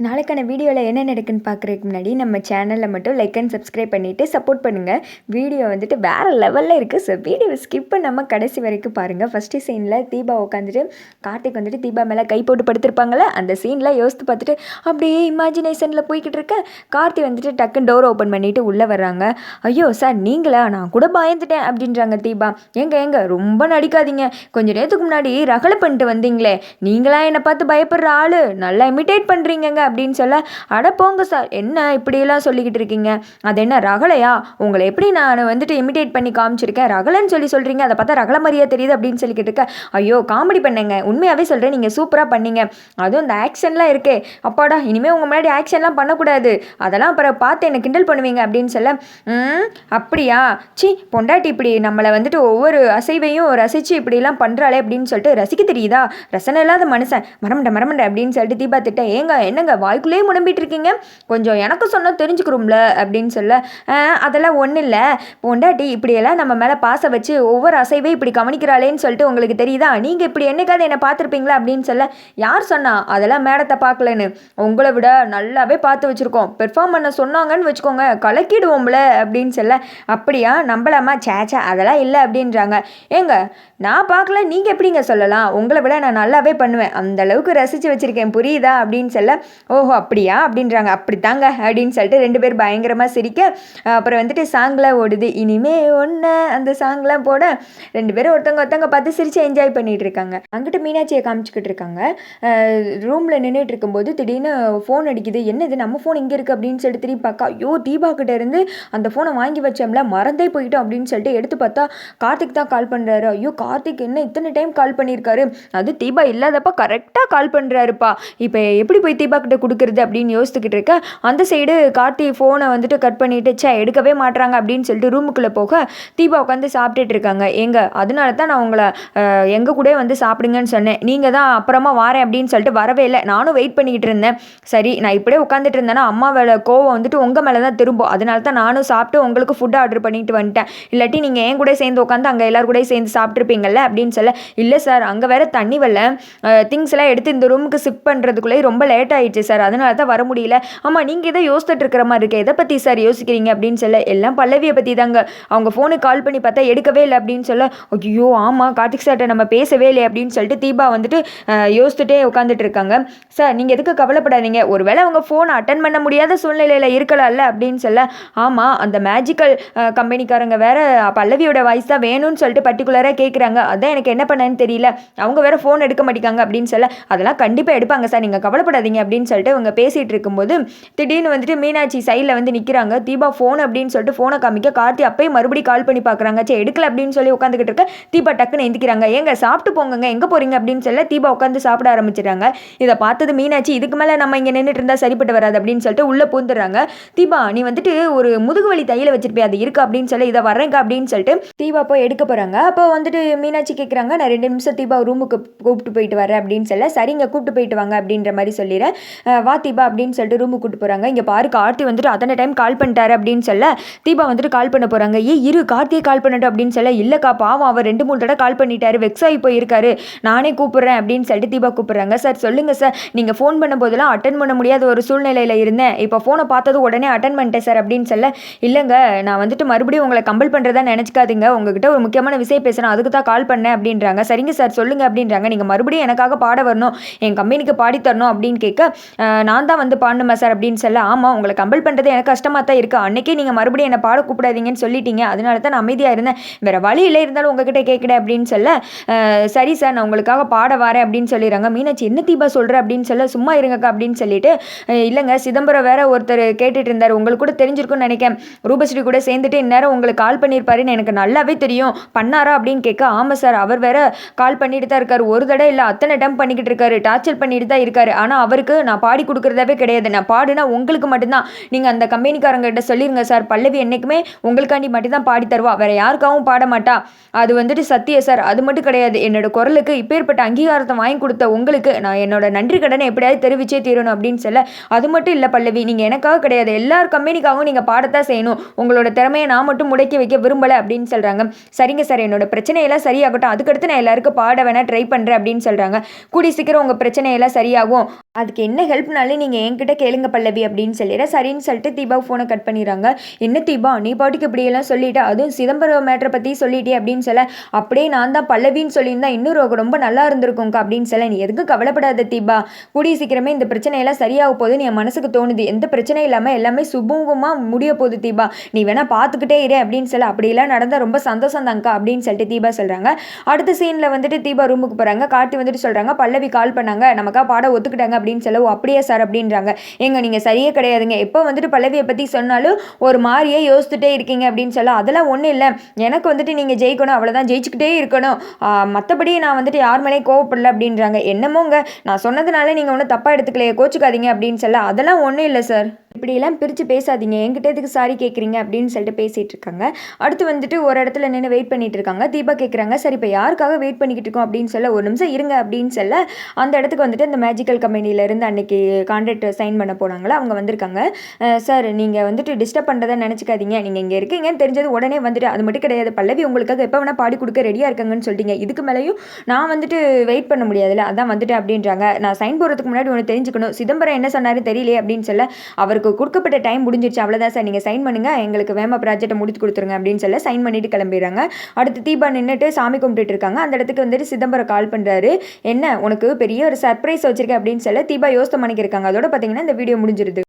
நாளைக்கான வீடியோவில் என்ன நடக்குன்னு பார்க்குறதுக்கு முன்னாடி நம்ம சேனலில் மட்டும் லைக் அண்ட் சப்ஸ்கிரைப் பண்ணிவிட்டு சப்போர்ட் பண்ணுங்கள். வீடியோ வந்துட்டு வேறு லெவலில் இருக்குது. ஸோ வீடியோவை ஸ்கிப் பண்ணாமல் கடைசி வரைக்கும் பாருங்கள். ஃபஸ்ட்டு சீனில் தீபா உட்காந்துட்டு கார்த்திக் வந்துட்டு தீபா மேலே கை போட்டு படுத்திருப்பாங்களே, அந்த சீனில் யோசித்து பார்த்துட்டு அப்படியே இமேஜினேஷனில் போய்கிட்டு இருக்க. கார்த்தி வந்துட்டு டக்குன்னு டோர் ஓப்பன் பண்ணிவிட்டு உள்ளே வர்றாங்க. ஐயோ சார் நீங்களா, நான் கூட பயந்துட்டேன் அப்படின்றாங்க தீபா. ஏங்க ரொம்ப நடிக்காதீங்க, கொஞ்சம் நேரத்துக்கு முன்னாடி ரகலை பண்ணிட்டு வந்தீங்களே, நீங்களா என்னை பார்த்து பயப்படுற ஆள், நல்லா இமிட்டேட் பண்ணுறீங்க அப்படின்னு சொல்ல, அட போங்க சார், என்ன இப்படியெல்லாம் சொல்லிக்கிட்டு இருக்கீங்க, அது என்ன ரகலையா, உங்களை எப்படி நான் வந்துட்டு இமிட்டேட் பண்ணி காமிச்சிருக்கேன், ரகலைன்னு சொல்கிறீங்க, அதை பார்த்தா ரகலை மாதிரியா தெரியுது அப்படின்னு சொல்லிக்கிட்டு இருக்க. ஐயோ காமெடி பண்ணேங்க, உண்மையாகவே சொல்கிறேன், நீங்கள் சூப்பராக பண்ணீங்க, அதுவும் இந்த ஆக்ஷன்லாம் இருக்கே, அப்பாடா இனிமேல் உங்கள் முன்னாடி ஆக்ஷன்லாம் பண்ணக்கூடாது, அதெல்லாம் அப்புறம் பார்த்து என்னை கிண்டல் பண்ணுவீங்க அப்படின்னு சொல்ல, அப்படியா, சி பொண்டாட்டி இப்படி நம்மளை வந்துட்டு ஒவ்வொரு அசைவையும் ரசித்து இப்படிலாம் பண்ணுறாளே அப்படின்னு சொல்லிட்டு ரசிக்க தெரியுதா, ரசனை இல்லாத மனுஷன், மரமண்ட அப்படின்னு சொல்லிட்டு தீபா திட்ட. ஏங்க என்னங்க வாய்க்குள்ளேயே முடம்பிட்டு இருக்கீங்க, கொஞ்சம் எனக்கு சொன்னால் தெரிஞ்சுக்கிறோம்ல அப்படின்னு சொல்ல, அதெல்லாம் ஒன்றும் இல்லை, பொண்டாட்டி இப்படியெல்லாம் நம்ம மேலே பாச வச்சு ஒவ்வொரு அசைவே இப்படி கவனிக்கிறாளேன்னு சொல்லிட்டு உங்களுக்கு தெரியுதா, நீங்கள் இப்படி என்னைக்காவது என்னை பார்த்துருப்பீங்களா அப்படின்னு சொல்ல, யார் சொன்னா அதெல்லாம் மேடத்தை பார்க்கலன்னு, உங்களை விட நல்லாவே பார்த்து வச்சுருக்கோம், பெர்ஃபார்ம் பண்ண சொன்னாங்கன்னு வச்சுக்கோங்க கலக்கிடுவோம்ல அப்படின்னு சொல்ல, அப்படியா நம்பலாமா, சேச்சா அதெல்லாம் இல்லை அப்படின்றாங்க. ஏங்க நான் பார்க்கல, நீங்கள் எப்படிங்க சொல்லலாம், உங்களை விட நான் நல்லாவே பண்ணுவேன், அந்த அளவுக்கு ரசித்து வச்சுருக்கேன் புரியுதா அப்படின்னு சொல்ல, ஓஹோ அப்படியா அப்படின்றாங்க. அப்படித்தாங்க அப்படின்னு சொல்லிட்டு ரெண்டு பேர் பயங்கரமாக சிரிக்க. அப்புறம் வந்துட்டு சாங்லாம் ஓடுது, இனிமே ஒன்று அந்த சாங்லாம் போட ரெண்டு பேரும் ஒருத்தவங்க பார்த்து சிரித்து என்ஜாய் பண்ணிகிட்டு இருக்காங்க. அங்கிட்டு மீனாட்சியை காமிச்சிக்கிட்டு இருக்காங்க. ரூமில் நின்றுட்டு இருக்கும்போது திடீர்னு ஃபோன் அடிக்குது, என்னது நம்ம ஃபோன் இங்கே இருக்குது அப்படின்னு சொல்லிட்டு திரும்பி பார்க்க, ஐயோ தீபா கிட்ட இருந்து அந்த ஃபோனை வாங்கி வச்சோம்ல மறந்தே போயிட்டோம் அப்படின்னு சொல்லிட்டு எடுத்து பார்த்தா கார்த்திக் தான் கால் பண்ணுறாரு. ஐயோ கார்த்திக் என்ன இத்தனை டைம் கால் பண்ணியிருக்காரு, அது தீபா இல்லாதப்பா கரெக்டாக கால் பண்ணுறாருப்பா, இப்போ எப்படி போய் தீபா கிட்ட கொடுக்குறது அப்படின்னு யோசிச்சுக்கிட்டு இருக்க. அந்த சைடு கார்த்தி ஃபோனை வந்துட்டு கட் பண்ணிட்டு எடுக்கவே மாட்டுறாங்க அப்படின்னு சொல்லிட்டு ரூமுக்குள்ளே போக தீபா உட்காந்து சாப்பிட்டுட்டு இருக்காங்க. அதனால தான் நான் உங்களை எங்கள் கூட வந்து சாப்பிடுங்கன்னு சொன்னேன், நீங்கள் தான் அப்புறமா வரேன் அப்படின்னு சொல்லிட்டு வரவே இல்லை, நானும் வெயிட் பண்ணிக்கிட்டு இருந்தேன், சரி நான் இப்படியே உட்காந்துட்டு இருந்தேன்னா அம்மா வேலை கோவம் வந்துட்டு உங்கள் மேலே தான் திரும்பும், அதனால தான் நானும் சாப்பிட்டு உங்களுக்கு ஃபுட் ஆர்டர் பண்ணிட்டு வந்துட்டேன், இல்லாட்டி நீங்கள் என் கூட சேர்ந்து உட்காந்து அங்கே எல்லாரும் கூட சேர்ந்து சாப்பிட்ருப்பீங்கல்ல அப்படின்னு சொல்ல, இல்லை சார் அங்கே வேற தண்ணி வரல, திங்ஸ் எல்லாம் எடுத்து இந்த ரூமுக்கு ஷிஃப்ட் பண்ணுறதுக்குள்ளே ரொம்ப லேட் ஆயிடுச்சு சார், அதனால தான் வர முடியல. ஆமாம் நீங்கள் எதை யோசிச்சுட்டு இருக்கிற மாதிரி இருக்கு, எதை பற்றி சார் யோசிக்கிறீங்க அப்படின்னு சொல்ல, எல்லாம் பல்லவியை பற்றி தாங்க, அவங்க ஃபோனுக்கு கால் பண்ணி பார்த்தா எடுக்கவே இல்லை அப்படின்னு சொல்ல, ஐயோ ஆமாம் கார்த்திக் சார்கிட்ட நம்ம பேசவே இல்லை அப்படின்னு சொல்லிட்டு தீபா வந்துட்டு யோசிச்சுட்டே உட்காந்துட்டு இருக்காங்க. சார் நீங்கள் எதுக்கு கவலைப்படாதீங்க, ஒருவேளை அவங்க ஃபோனை அட்டன் பண்ண முடியாத சூழ்நிலையில் இருக்கலாம்ல அப்படின்னு சொல்ல, ஆமாம் அந்த மேஜிக்கல் கம்பெனிக்காரங்க வேற பல்லவியோட வாய்ஸ் தான் வேணும்னு சொல்லிட்டு பர்டிகுலராக கேட்குறாங்க, அதான் எனக்கு என்ன பண்ணேன்னு தெரியல, அவங்க வேற ஃபோன் எடுக்க மாட்டேங்காங்க அப்படின்னு சொல்ல, அதெல்லாம் கண்டிப்பாக எடுப்பாங்க சார் நீங்கள் கவலைப்படாதீங்க அப்படின்னு சொல்லிட்டு அவங்க பேசிகிட்டு இருக்கும்போது திடீர்னு வந்துட்டு மீனாட்சி சைடில் வந்து நிற்கிறாங்க. தீபா ஃபோன் அப்படின்னு சொல்லிட்டு ஃபோனை காமிக்க, கார்த்தி அப்பயும் மறுபடியும் கால் பண்ணி பார்க்குறாங்க, சரி எடுக்கல அப்படின்னு சொல்லி உட்காந்துக்கிட்டு இருக்க. தீபா டக்குன்னு எந்திக்கிறாங்க, ஏங்க சாப்பிட்டு போங்க, எங்கே போகிறீங்க அப்படின்னு சொல்ல தீபா உட்காந்து சாப்பிட ஆரம்பிச்சிடுறாங்க. இதை பார்த்தது மீனாட்சி, இதுக்கு மேலே நம்ம இங்கே நின்றுட்டு இருந்தால் சரிப்பட்டு வராது அப்படின்னு சொல்லிட்டு உள்ளே பூந்துடுறாங்க. தீபா நீ வந்துட்டு ஒரு முதுகு வலி தையில வச்சிருப்பே, அது இருக்கா அப்படின்னு சொல்லி, இதை வர்றேங்க அப்படின்னு சொல்லிட்டு தீபா போய் எடுக்க போகிறாங்க. அப்போ வந்துட்டு மீனாட்சி கேட்குறாங்க, நான் 2 நிமிஷம் தீபா ரூமுக்கு கூப்பிட்டு போயிட்டு வரேன் அப்படின்னு சொல்ல, சரிங்க கூப்பிட்டு போயிட்டு வாங்க அப்படின்ற மாதிரி சொல்லிடுறேன், வா தீபா அப்படின்னு சொல்லிட்டு ரூமுக்கு கூப்பிட்டு போகிறாங்க. இங்கே பாரு கார்த்தி வந்துட்டு அத்தனை டைம் கால் பண்ணிட்டாரு அப்படின்னு சொல்ல தீபா வந்துட்டு கால் பண்ண போகிறாங்க. இரு கார்த்தியை கால் பண்ணட்டும் அப்படின்னு சொல்ல, இல்லைக்கா பாவம் அவர் 2-3 தடவை கால் பண்ணிட்டாரு, வெக்ஸ் ஆகி போயிருக்காரு, நானே கூப்பிட்றேன் அப்படின்னு சொல்லிட்டு தீபா கூப்பிட்றாங்க. சார் சொல்லுங்கள் சார், நீங்கள் ஃபோன் பண்ணும் போதெல்லாம் அட்டன் பண்ண முடியாத ஒரு சூழ்நிலையில் இருந்தேன், இப்போ ஃபோனை பார்த்தது உடனே அட்டன் பண்ணிட்டேன் சார் அப்படின்னு சொல்ல, இல்லைங்க நான் வந்துட்டு மறுபடியும் உங்களை கம்பல் பண்ணுறதா நினச்சிக்காதீங்க, உங்ககிட்ட ஒரு முக்கியமான விஷயம் பேசுகிறேன் அதுக்கு தான் கால் பண்ணேன் அப்படின்றாங்க. சரிங்க சார் சொல்லுங்கள் அப்படின்றாங்க. நீங்கள் மறுபடியும் எனக்காக பாட வரணும், என் கம்பெனிக்கு பாடி தரணும் அப்படின்னு கேட்க, நான் தான் வந்து பாடணுமா சார் அப்படின்னு சொல்ல, ஆமாம் உங்களை கம்பல் பண்ணுறது எனக்கு கஷ்டமாக தான் இருக்குது, அன்றைக்கே நீங்கள் மறுபடியும் என்னை பாட கூப்பிடாதீங்கன்னு சொல்லிட்டீங்க, அதனால தான் நான் அமைதியாக இருந்தேன், வேறு வழி இல்லை, இருந்தாலும் உங்ககிட்ட கேட்குறேன் அப்படின்னு சொல்ல, சரி சார் நான் உங்களுக்காக பாட வரேன் அப்படின்னு சொல்லிடுறாங்க. மீனாட்சி என்ன தீபா சொல்கிற அப்படின்னு சொல்ல, சும்மா இருங்கக்கா அப்படின்னு சொல்லிட்டு, இல்லைங்க சிதம்பரம் வேற ஒருத்தர் கேட்டுட்டு இருந்தார், உங்களுக்கு கூட தெரிஞ்சிருக்குன்னு நினைக்கிறேன், ரூபஸ்ரீ கூட சேர்ந்துட்டு இந்நேரம் உங்களுக்கு கால் பண்ணியிருப்பாருன்னு எனக்கு நல்லாவே தெரியும், பண்ணாரா அப்படின்னு கேட்க, ஆமாம் சார் அவர் வேற கால் பண்ணிட்டு தான் இருக்காரு, ஒரு தடவை இல்லை அத்தனை டைம் பண்ணிக்கிட்டு இருக்காரு, டார்ச்சர் பண்ணிட்டு தான் இருக்காரு, ஆனால் அவருக்கு நான் பாடி கொடுக்குறதாவே கிடையாது, நான் பாடுனா உங்களுக்கு மட்டும்தான், நீங்கள் அந்த கம்பெனிக்காரங்கிட்ட சொல்லிருங்க சார், பல்லவி என்றைக்குமே உங்களுக்காண்டி மட்டும்தான் பாடி தருவா, வேற யாருக்காகவும் பாட மாட்டா, அது வந்துட்டு சத்திய சார், அது மட்டும் கிடையாது, என்னோட குரலுக்கு இப்பேற்பட்ட அங்கீகாரத்தை வாங்கி கொடுத்த உங்களுக்கு நான் என்னோட நன்றி கடனை எப்படியாவது தெரிவிச்சே தீரணும் அப்படின்னு சொல்ல, அது மட்டும் இல்லை பல்லவி, நீங்கள் எனக்காக கிடையாது எல்லார் கம்பெனிக்காகவும் நீங்கள் பாடத்தான் செய்யணும், உங்களோட திறமையை நான் மட்டும் முடக்கி வைக்க விரும்பலை அப்படின்னு சொல்கிறாங்க. சரிங்க சார் என்னோட பிரச்சனையெல்லாம் சரியாகட்டும், அதுக்கடுத்து நான் எல்லாருக்கும் பாட வேணா ட்ரை பண்ணுறேன் அப்படின்னு சொல்கிறாங்க. கூடி சீக்கிரம் உங்கள் பிரச்சனையெல்லாம் சரியாகும், அதுக்கு என்ன ஹெல்ப்னாலும் நீங்கள் என்கிட்ட கேளுங்க பல்லவி அப்படின்னு சொல்லிடுற. சரின்னு சொல்லிட்டு தீபா ஃபோனை கட் பண்ணிடுறாங்க. என்ன தீபா நீ பாட்டுக்கு இப்படியெல்லாம் சொல்லிட்டு அதுவும் சிதம்பரம் மேட்ரை பற்றி சொல்லிட்டே அப்படின்னு சொல்ல, அப்படியே நான் தான் பல்லவின்னு சொல்லியிருந்தா இன்னும் ரொம்ப நல்லா இருந்திருக்கும்க்கா அப்படின்னு சொல்ல, நீ எதுக்கும் கவலைப்படாத தீபா, கூடிய சீக்கிரமே இந்த பிரச்சனையெல்லாம் சரியாக போகுதுன்னு என் மனசுக்கு தோணுது, எந்த பிரச்சனையும் இல்லாமல் எல்லாமே சுபூகமாக முடிய போகுது தீபா, நீ வேணா பார்த்துக்கிட்டே இரு அப்படின்னு சொல்ல, அப்படியெல்லாம் நடந்தால் ரொம்ப சந்தோஷம் தான்க்கா அப்படின்னு சொல்லிட்டு தீபா சொல்கிறாங்க. அடுத்த சீனில் வந்துட்டு தீபா ரூமுக்கு போகிறாங்க. கார்த்தி வந்துட்டு சொல்கிறாங்க பல்லவி கால் பண்ணாங்க, நமக்கா பாடம் ஒத்துக்கிட்டாங்க அப்படின்னு சொல்ல, ஓ அப்படியே சார் அப்படின்றாங்க. எங்க நீங்கள் சரியே கிடையாதுங்க, எப்போ வந்துட்டு பல்லவியை பற்றி சொன்னாலும் ஒரு மாதிரியே யோசிச்சுட்டே இருக்கீங்க அப்படின்னு சொல்ல, அதெல்லாம் ஒன்றும் இல்லை, எனக்கு வந்துட்டு நீங்கள் ஜெயிக்கணும் அவ்வளோதான், ஜெயிச்சுக்கிட்டே இருக்கணும், மற்றபடி நான் வந்துட்டு யார் மேலே கோவப்படல அப்படின்றாங்க. என்னமோங்க நான் சொன்னதுனால நீங்கள் ஒன்றும் தப்பாக எடுத்துக்கலையே, கோச்சுக்காதீங்க அப்படின்னு சொல்ல, அதெல்லாம் ஒன்றும் இல்லை சார், இப்படியெல்லாம் பிரித்து பேசாதீங்க, என்கிட்ட எதுக்கு சாரி கேட்குறீங்க அப்படின்னு சொல்லிட்டு பேசிகிட்டு இருக்காங்க. அடுத்து வந்துட்டு ஒரு இடத்துல நின்று வெயிட் பண்ணிட்டு இருக்காங்க. தீபா கேட்குறாங்க, சரி இப்போ யாருக்காக வெயிட் பண்ணிக்கிட்டு இருக்கோம் அப்படின்னு சொல்ல, ஒரு நிமிஷம் இருங்க அப்படின்னு சொல்ல, அந்த இடத்துக்கு வந்துட்டு அந்த மேஜிக்கல் கம்பெனிலேருந்து அன்னைக்கு கான்ட்ராக்ட் சைன் பண்ண போனாங்களா அவங்க வந்திருக்காங்க. சார் நீங்கள் வந்துட்டு டிஸ்டர்ப் பண்ணுறதா நினச்சிக்காதீங்க, நீங்கள் இங்கே இருக்கீங்கன்னு தெரிஞ்சது உடனே வந்துட்டு, அது மட்டும் கிடையாது பல்லவி உங்களுக்காக எப்போ வேணால் பாடி கொடுக்க ரெடியாக இருக்காங்கன்னு சொல்லிட்டீங்க, இதுக்கு மேலேயும் நான் வந்துட்டு வெயிட் பண்ண முடியாதுல்ல, அதான் வந்துட்டு அப்படின்றாங்க. நான் சைன் போடுறதுக்கு முன்னாடி ஒன்று தெரிஞ்சுக்கணும், சிதம்பரம் என்ன சொன்னார் தெரியலையே அப்படின்னு சொல்ல, அவருக்கு கொடுக்கப்பட்ட டைம் முடிஞ்சிருச்சு அவ்வளோதான் சார், நீங்கள் சைன் பண்ணுங்கள், எங்களுக்கு வேமா ப்ராஜெக்டை முடித்து கொடுத்துருங்க அப்படின்னு சொல்ல சைன் பண்ணிட்டு கிளம்பிடுறாங்க. அடுத்து தீபா நின்றுட்டு சாமி கும்பிட்டுட்டு இருக்காங்க. அந்த இடத்துக்கு வந்துட்டு சிதம்பரம் கால் பண்ணுறாரு. என்ன உனக்கு பெரிய ஒரு சர்ப்ரைஸ் வச்சிருக்கேன் அப்படின்னு சொல்ல, தீபா யோசனை பண்ணிக்கிருக்காங்க. அதோட பார்த்தீங்கன்னா இந்த வீடியோ முடிஞ்சிருது.